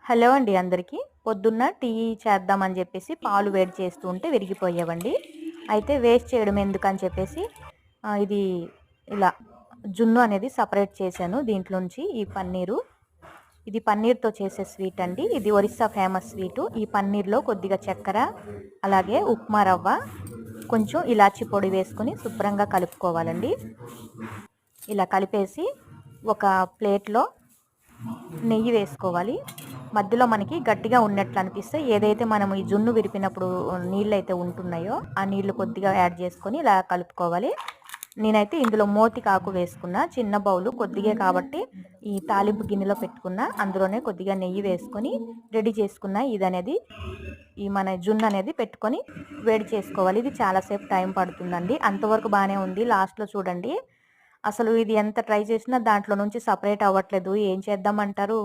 Hello అండి అందరికీ. పొద్దున్న టీ చేద్దామని చెప్పేసి పాలు వేడి చేస్తూ ఉంటే విరిగిపోయావండి. అయితే వేస్ట్ చేయడం ఎందుకని చెప్పేసి ఇది ఇలా జున్ను అనేది సపరేట్ చేశాను దీంట్లోంచి. ఈ పన్నీరు, ఇది పన్నీర్తో చేసే స్వీట్ అండి. ఇది ఒరిస్సా ఫేమస్ స్వీటు. ఈ పన్నీర్లో కొద్దిగా చక్కెర, అలాగే ఉప్మా రవ్వ, కొంచెం ఇలాచి పొడి వేసుకొని శుభ్రంగా కలుపుకోవాలండి. ఇలా కలిపేసి ఒక ప్లేట్లో నెయ్యి వేసుకోవాలి. మధ్యలో మనకి గట్టిగా ఉన్నట్లు అనిపిస్తే ఏదైతే మనం ఈ జున్ను విరిపినప్పుడు నీళ్ళు అయితే ఉంటున్నాయో ఆ నీళ్లు కొద్దిగా యాడ్ చేసుకొని ఇలా కలుపుకోవాలి. నేనైతే ఇందులో మోతికాకు వేసుకున్నా, చిన్న బౌలు కొద్దిగా కాబట్టి ఈ తాలింపు గిన్నెలో పెట్టుకున్న, అందులోనే కొద్దిగా నెయ్యి వేసుకొని రెడీ చేసుకున్న ఇది అనేది ఈ మన జున్ను అనేది పెట్టుకొని వేడి చేసుకోవాలి. ఇది చాలాసేపు టైం పడుతుందండి. అంతవరకు బాగానే ఉంది. లాస్ట్లో చూడండి అసలు ఇది ఎంత ట్రై చేసినా దాంట్లో నుంచి సపరేట్ అవ్వట్లేదు. ఏం చేద్దామంటారు?